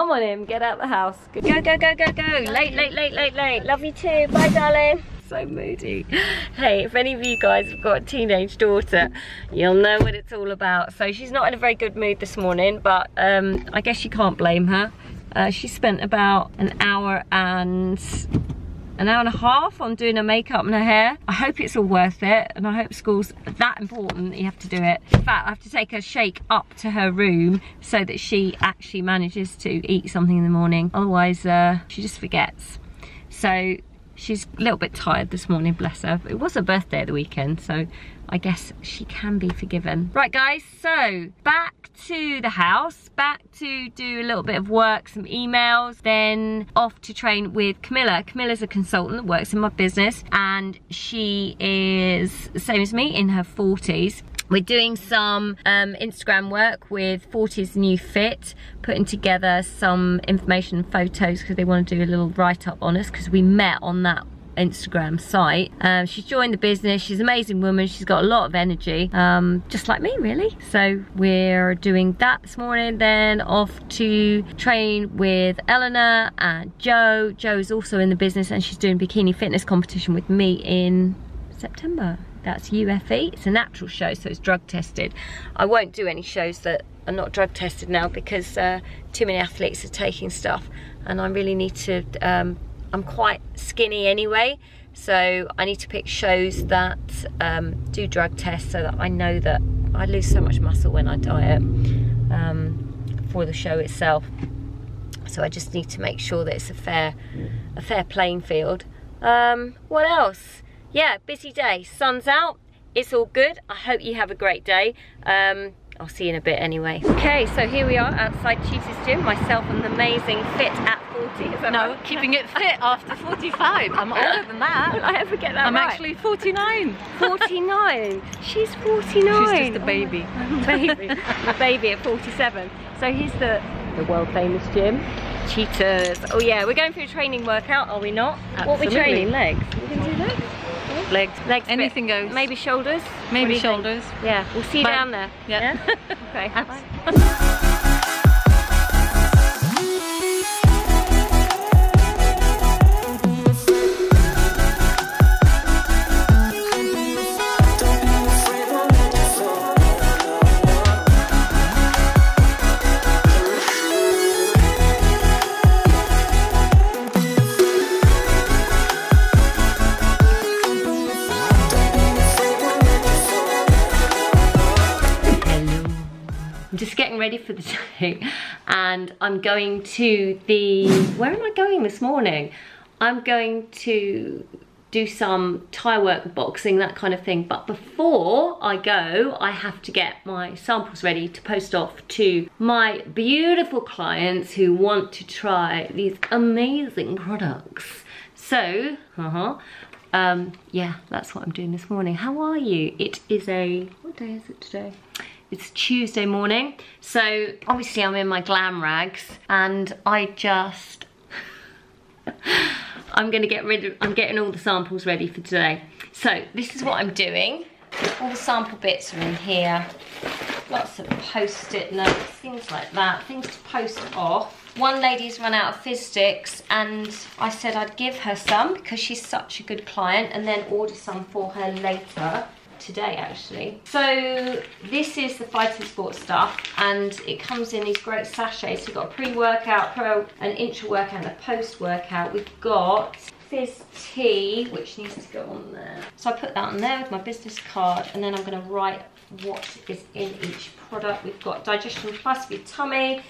Come on in, get out the house. Go, go, go, go, go. Late, late, late, late, late. Love you too. Bye, darling. So moody. Hey, if any of you guys have got a teenage daughter, you'll know what it's all about. So she's not in a very good mood this morning, but I guess you can't blame her. She spent about an hour and a half on doing her makeup and her hair. I hope it's all worth it, and I hope school's that important that you have to do it. In fact, I have to take her shake up to her room so that she actually manages to eat something in the morning. Otherwise, she just forgets. So she's a little bit tired this morning, bless her. It was her birthday at the weekend, so I guess she can be forgiven. Right guys, so back to the house, back to do a little bit of work, some emails, then off to train with Camilla. Camilla's a consultant that works in my business, and she is the same as me, in her 40s. We're doing some Instagram work with 40's New Fit, putting together some information and photos because they want to do a little write-up on us because we met on that Instagram site. She's joined the business. She's an amazing woman. She's got a lot of energy, just like me really. So we're doing that this morning, then off to train with Eleanor and Joe. Joe's also in the business and she's doing bikini fitness competition with me in September. That's UFE. It's a natural show, so it's drug tested. I won't do any shows that are not drug tested now because too many athletes are taking stuff, and I really need to, I'm quite skinny anyway, so I need to pick shows that do drug tests so that I know that I lose so much muscle when I diet for the show itself. So I just need to make sure that it's a fair playing field. What else? Yeah, busy day, sun's out, it's all good. I hope you have a great day. I'll see you in a bit anyway. Okay, so here we are outside Cheetah's gym, myself and the amazing Fit at 40. Is that no, right? Keeping it fit after 45. I'm older than that. I ever get that I'm right? actually 49. 49. She's 49. She's just a baby. Oh, baby. A baby at 47. So here's the world famous gym. Cheetahs. Oh yeah, we're going through a training workout, are we not? Absolutely. What are we training? Legs? We're going to do legs? Legs, anything goes. Maybe shoulders? Maybe shoulders. Think? Yeah, we'll see you down there. Yeah. Okay. Bye. Just getting ready for the day, and I'm going to the, where am I going this morning? I'm going to do some Thai work, boxing, that kind of thing, but before I go I have to get my samples ready to post off to my beautiful clients who want to try these amazing products. So yeah, that's what I'm doing this morning. How are you? It is what day is it today? It's Tuesday morning, so obviously I'm in my glam rags, and I just, I'm getting all the samples ready for today. So this is what I'm doing. All the sample bits are in here. Lots of post-it notes, things like that, things to post off. One lady's run out of fizz sticks, and I said I'd give her some because she's such a good client, and then order some for her later. Today actually. So this is the Fighting Sports stuff, and it comes in these great sachets. We've got a pre-workout, an intra-workout and a post-workout. We've got fizz tea, which needs to go on there. So I put that on there with my business card, and then I'm going to write what is in each product. We've got Digestion Plus for your tummy.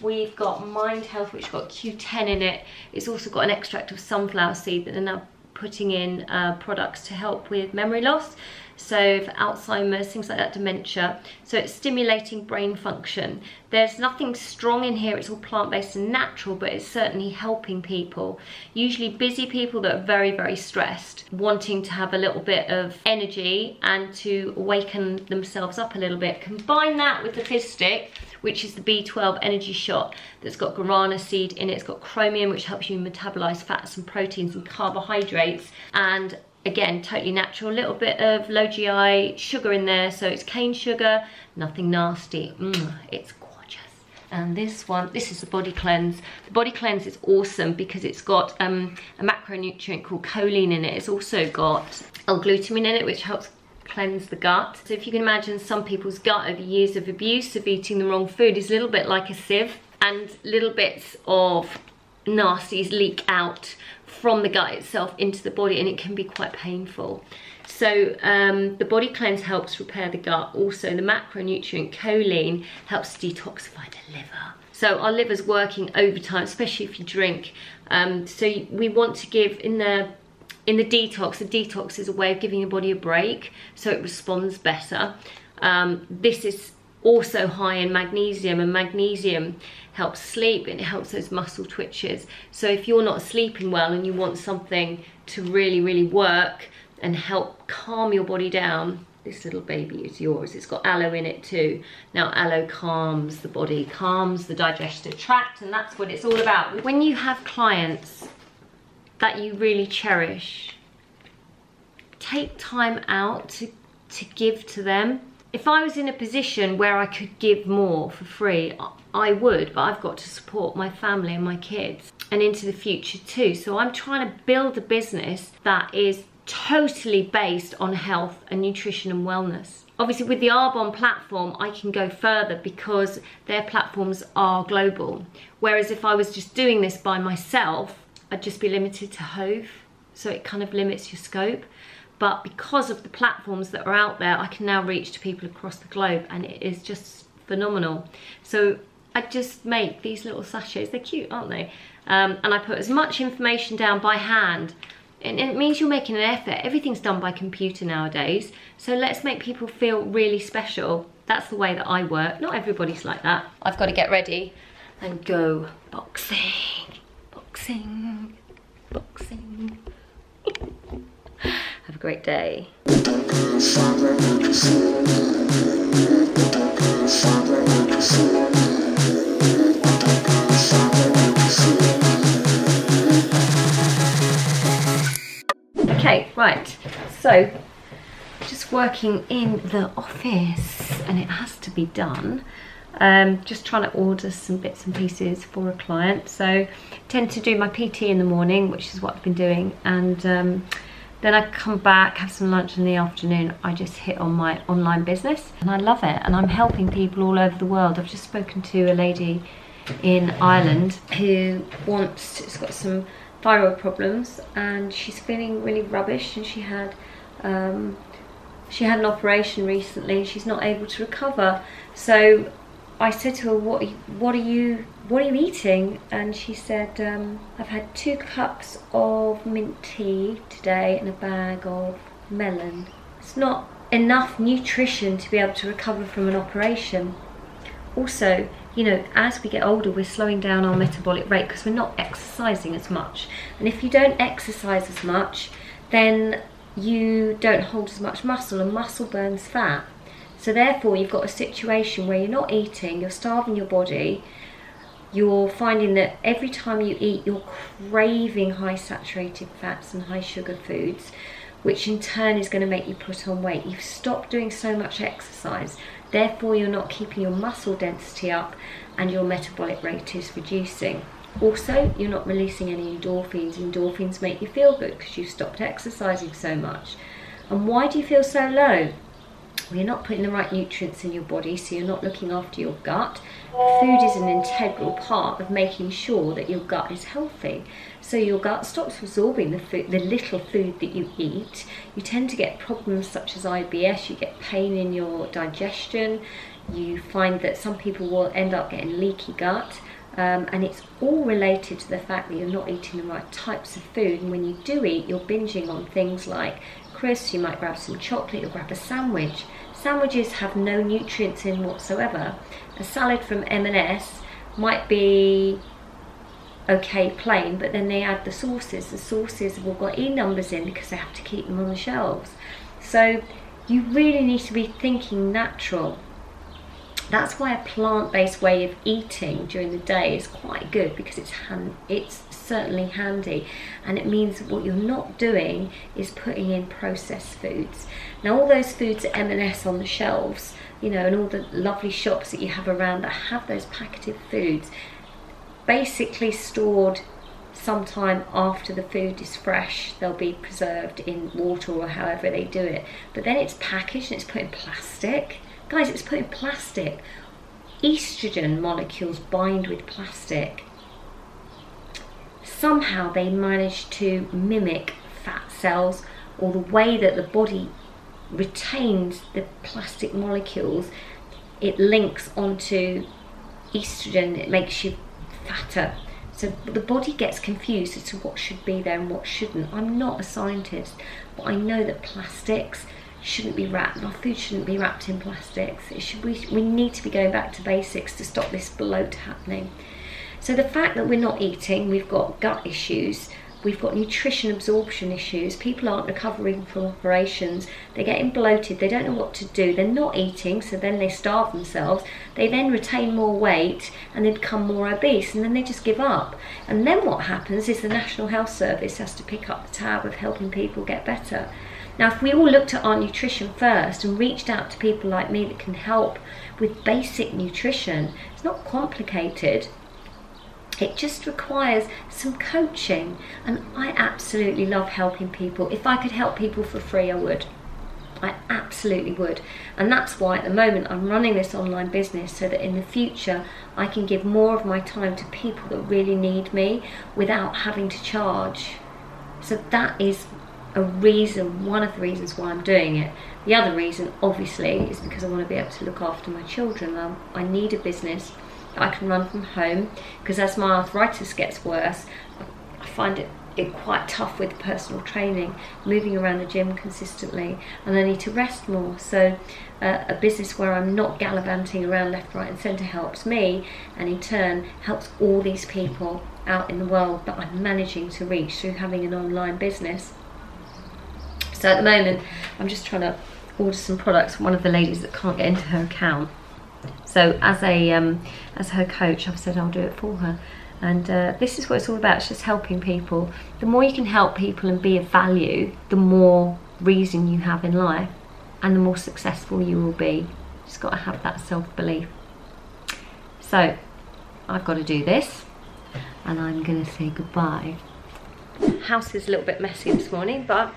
We've got Mind Health, which has got Q10 in it. It's also got an extract of sunflower seed that are now putting in products to help with memory loss. So for Alzheimer's, things like that, dementia. So it's stimulating brain function. There's nothing strong in here, it's all plant-based and natural, but it's certainly helping people. Usually busy people that are very, very stressed, wanting to have a little bit of energy and to awaken themselves up a little bit. Combine that with the fizz stick, which is the B12 energy shot that's got guarana seed in it. It's got chromium, which helps you metabolize fats and proteins and carbohydrates. And again, totally natural. A little bit of low GI sugar in there, so it's cane sugar, nothing nasty. It's gorgeous. And this is the Body Cleanse. The Body Cleanse is awesome because it's got a macronutrient called choline in it. It's also got L-glutamine in it, which helps cleanse the gut. So if you can imagine some people's gut over years of abuse of eating the wrong food is a little bit like a sieve, and little bits of nasties leak out from the gut itself into the body, and it can be quite painful. So the Body Cleanse helps repair the gut. Also, the macronutrient choline helps detoxify the liver. So our liver's working overtime, especially if you drink. So we want to give in the detox. The detox is a way of giving your body a break so it responds better. This is also high in magnesium, and magnesium helps sleep and it helps those muscle twitches. So if you're not sleeping well and you want something to really, really work and help calm your body down, this little baby is yours. It's got aloe in it too. Now, aloe calms the body, calms the digestive tract, and that's what it's all about. When you have clients that you really cherish, take time out to give to them. If I was in a position where I could give more for free, I would, but I've got to support my family and my kids and into the future too. So I'm trying to build a business that is totally based on health and nutrition and wellness. Obviously with the Arbonne platform, I can go further because their platforms are global. Whereas if I was just doing this by myself, I'd just be limited to Hove. So it kind of limits your scope. But because of the platforms that are out there, I can now reach to people across the globe, and it is just phenomenal. So I just make these little sachets. They're cute, aren't they? And I put as much information down by hand, and it means you're making an effort. Everything's done by computer nowadays. So let's make people feel really special. That's the way that I work. Not everybody's like that. I've got to get ready and go boxing, boxing, boxing. Have a great day. Okay, right, so just working in the office, and it has to be done. Just trying to order some bits and pieces for a client. So I tend to do my PT in the morning, which is what I've been doing, and then I come back, have some lunch in the afternoon. I just hit on my online business, and I love it, and I'm helping people all over the world. I've just spoken to a lady in Ireland who has got some thyroid problems, and she's feeling really rubbish, and she had an operation recently. She's not able to recover. So I said to her, what are you eating? And she said, I've had 2 cups of mint tea today and a bag of melon. It's not enough nutrition to be able to recover from an operation. Also, you know, as we get older, we're slowing down our metabolic rate because we're not exercising as much. And if you don't exercise as much, then you don't hold as much muscle, and muscle burns fat. So therefore you've got a situation where you're not eating, you're starving your body, you're finding that every time you eat you're craving high saturated fats and high sugar foods, which in turn is going to make you put on weight. You've stopped doing so much exercise, therefore you're not keeping your muscle density up and your metabolic rate is reducing. Also, you're not releasing any endorphins. Endorphins make you feel good because you've stopped exercising so much. And why do you feel so low? Well, you're not putting the right nutrients in your body, so you're not looking after your gut. Food is an integral part of making sure that your gut is healthy. So your gut stops absorbing the little food that you eat. You tend to get problems such as IBS, you get pain in your digestion, you find that some people will end up getting leaky gut. And it's all related to the fact that you're not eating the right types of food. And when you do eat, you're binging on things like crisps, you might grab some chocolate, you'll grab a sandwich. Sandwiches have no nutrients in whatsoever. A salad from M&S might be okay plain, but then they add the sauces. The sauces have all got E numbers in because they have to keep them on the shelves. So you really need to be thinking natural. That's why a plant-based way of eating during the day is quite good, because it's certainly handy, and it means what you're not doing is putting in processed foods. Now all those foods at M&S on the shelves, you know, and all the lovely shops that you have around that have those packaged foods, basically stored sometime after the food is fresh. They'll be preserved in water or however they do it, but then it's packaged and it's put in plastic. Guys, it's put in plastic. Estrogen molecules bind with plastic. Somehow they manage to mimic fat cells, or the way that the body retains the plastic molecules. It links onto estrogen, it makes you fatter. So the body gets confused as to what should be there and what shouldn't. I'm not a scientist, but I know that plastics shouldn't be wrapped. Our food shouldn't be wrapped in plastics. We need to be going back to basics to stop this bloat happening. So the fact that we're not eating, we've got gut issues, we've got nutrition absorption issues, people aren't recovering from operations, they're getting bloated, they don't know what to do, they're not eating, so then they starve themselves, they then retain more weight and they become more obese, and then they just give up. And then what happens is the National Health Service has to pick up the tab of helping people get better. Now, if we all looked at our nutrition first and reached out to people like me that can help with basic nutrition, it's not complicated. It just requires some coaching, and I absolutely love helping people. If I could help people for free, I would. I absolutely would. And that's why at the moment I'm running this online business, so that in the future I can give more of my time to people that really need me without having to charge. So that is a reason, one of the reasons why I'm doing it. The other reason, obviously, is because I want to be able to look after my children. I need a business I can run from home, because as my arthritis gets worse, I find it quite tough with personal training, moving around the gym consistently, and I need to rest more. So a business where I'm not gallivanting around left, right and centre helps me, and in turn helps all these people out in the world that I'm managing to reach through having an online business. So at the moment I'm just trying to order some products from one of the ladies that can't get into her account. So as her coach, I've said I'll do it for her, and this is what it's all about. It's just helping people. The more you can help people and be of value, the more reason you have in life, and the more successful you will be. You just got to have that self-belief. So I've got to do this, and I'm going to say goodbye. House is a little bit messy this morning, but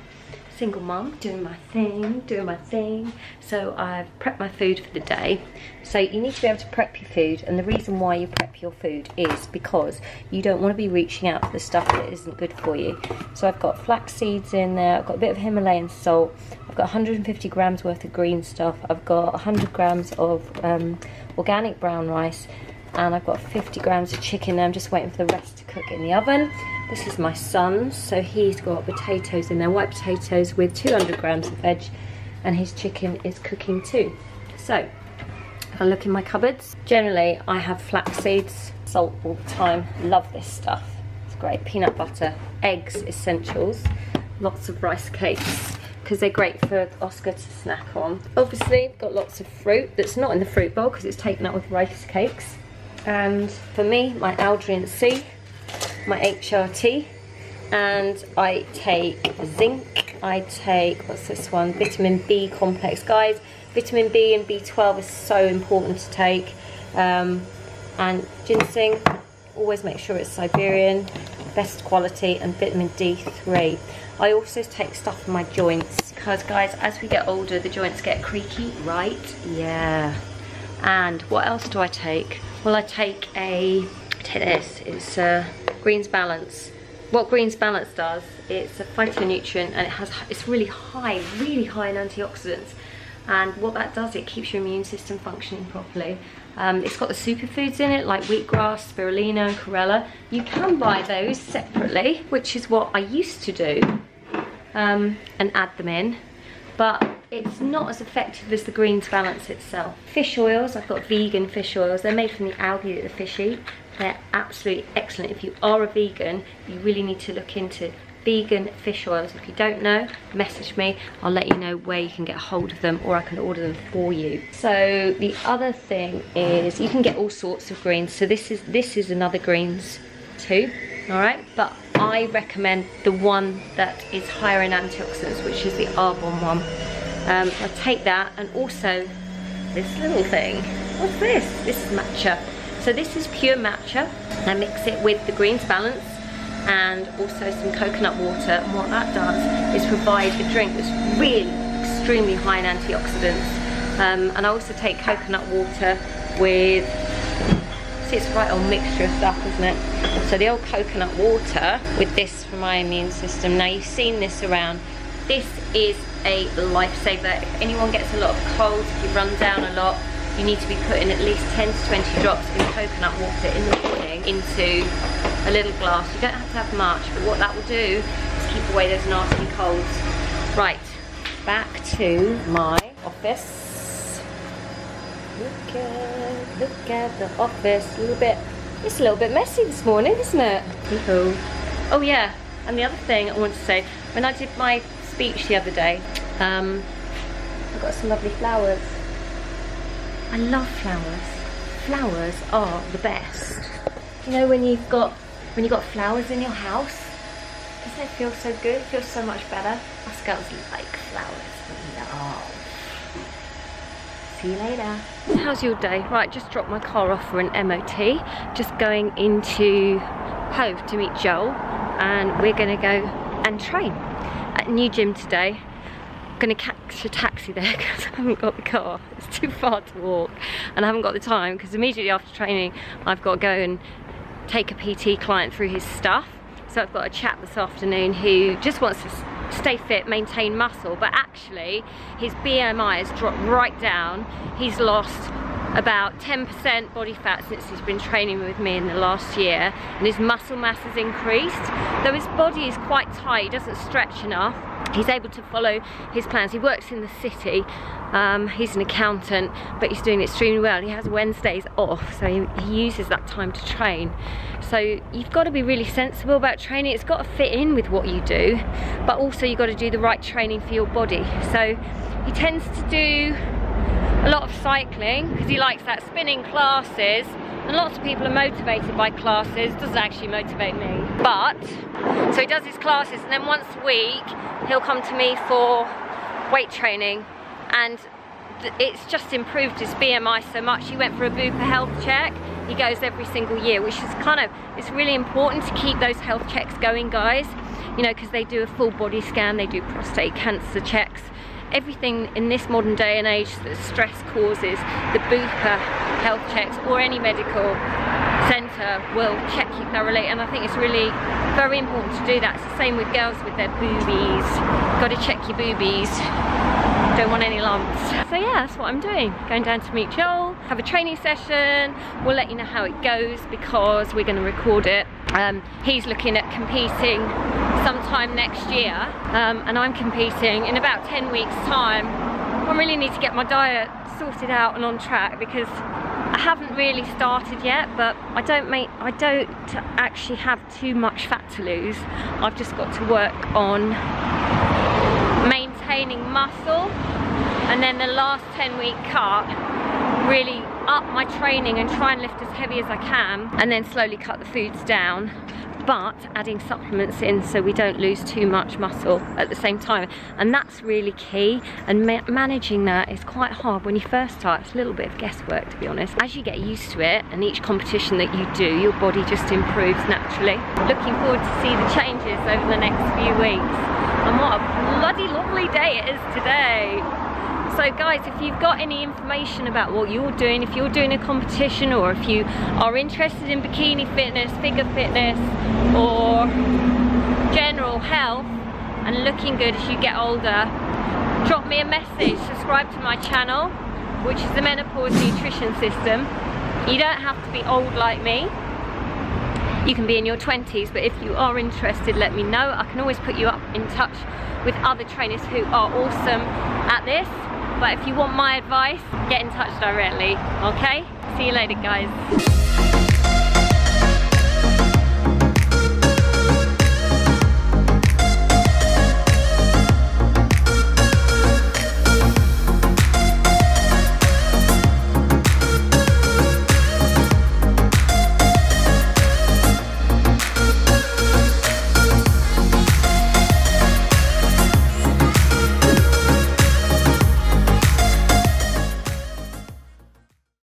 single mum, doing my thing. So I've prepped my food for the day. So you need to be able to prep your food, and the reason why you prep your food is because you don't want to be reaching out for the stuff that isn't good for you. So I've got flax seeds in there, I've got a bit of Himalayan salt, I've got 150 grams worth of green stuff, I've got 100 grams of organic brown rice, and I've got 50 grams of chicken. I'm just waiting for the rest to cook in the oven. This is my son's, so he's got potatoes in there, white potatoes with 200 grams of veg, and his chicken is cooking too. So, I look in my cupboards. Generally, I have flax seeds, salt all the time. Love this stuff. It's great. Peanut butter, eggs, essentials, lots of rice cakes, because they're great for Oscar to snack on. Obviously, I've got lots of fruit that's not in the fruit bowl because it's taken up with rice cakes. And for me, my Aldrin C, my HRT, and I take zinc, I take, what's this one, vitamin B complex. Guys, vitamin B and B12 is so important to take, and ginseng, always make sure it's Siberian, best quality, and vitamin D3. I also take stuff for my joints, because guys, as we get older, the joints get creaky, right? Yeah. And what else do I take? Well, I take this, it's Greens Balance. What Greens Balance does, it's a phytonutrient, and it's really high in antioxidants. And what that does, it keeps your immune system functioning properly. It's got the superfoods in it, like wheatgrass, spirulina, and chlorella. You can buy those separately, which is what I used to do, and add them in. But it's not as effective as the Greens Balance itself. Fish oils, I've got vegan fish oils. They're made from the algae that the fish eat. They're absolutely excellent. If you are a vegan, you really need to look into vegan fish oils. If you don't know, message me. I'll let you know where you can get hold of them, or I can order them for you. So the other thing is, you can get all sorts of greens. So this is another greens too, all right? But I recommend the one that is higher in antioxidants, which is the Arbonne one. I take that, and also this little thing. What's this? This is matcha. So this is pure matcha. I mix it with the Greens Balance and also some coconut water. And what that does is provide a drink that's really extremely high in antioxidants. And I also take coconut water with, see, it's quite a mixture of stuff, isn't it? So the old coconut water with this for my immune system. Now you've seen this around. This is a lifesaver. If anyone gets a lot of colds, if you run down a lot, you need to be putting at least 10 to 20 drops of coconut water in the morning into a little glass. You don't have to have much, but what that will do is keep away those nasty colds. Right, back to my office. Look at the office. It's a little bit messy this morning, isn't it? Oh yeah, and the other thing I want to say, when I did my speech the other day, I got some lovely flowers. I love flowers. Flowers are the best. You know, when you've got flowers in your house, doesn't it feel so good? It feels so much better. Us girls like flowers. We love. See you later. How's your day? Right, just dropped my car off for an MOT. Just going into Hove to meet Joel, and we're gonna go and train at a new gym today. Gonna catch a taxi there because I haven't got the car. It's too far to walk and I haven't got the time, because immediately after training I've got to go and take a PT client through his stuff. So I've got a chap this afternoon who just wants to stay fit, maintain muscle, but actually his BMI has dropped right down. He's lost about 10% body fat since he's been training with me in the last year, and his muscle mass has increased. Though his body is quite tight, he doesn't stretch enough, he's able to follow his plans. He works in the city, he's an accountant, but he's doing extremely well. He has Wednesdays off, so he uses that time to train. So you've got to be really sensible about training. It's got to fit in with what you do, but also you've got to do the right training for your body. So he tends to do a lot of cycling because he likes that, spinning classes, and lots of people are motivated by classes. Doesn't actually motivate me, but so he does his classes, and then once a week he'll come to me for weight training, and it's just improved his BMI so much. He went for a Bupa health check. He goes every single year, which is it's really important to keep those health checks going, guys, you know, because they do a full body scan, they do prostate cancer checks. Everything in this modern day and age that stress causes, the Bupa health checks or any medical centre will check you thoroughly, and I think it's really very important to do that. It's the same with girls with their boobies. Got to check your boobies. Don't want any lumps. So yeah, that's what I'm doing. Going down to meet Joel, have a training session. We'll let you know how it goes because we're going to record it. He's looking at competing sometime next year, and I'm competing in about 10 weeks time. I really need to get my diet sorted out and on track because I haven't really started yet, but I don't actually have too much fat to lose. I've just got to work on maintaining muscle, and then the last 10-week cut, really up my training and try and lift as heavy as I can, and then slowly cut the foods down, but adding supplements in so we don't lose too much muscle at the same time. And that's really key, and managing that is quite hard when you first start. It's a little bit of guesswork, to be honest. As you get used to it, and each competition that you do, your body just improves naturally. Looking forward to see the changes over the next few weeks. And what a bloody lovely day it is today. So guys, if you've got any information about what you're doing, if you're doing a competition, or if you are interested in bikini fitness, figure fitness, or general health and looking good as you get older, drop me a message. Subscribe to my channel, which is the Menopause Nutrition System. You don't have to be old like me. You can be in your 20s, but if you are interested, let me know. I can always put you up in touch with other trainers who are awesome at this. But if you want my advice, get in touch directly, okay? See you later, guys.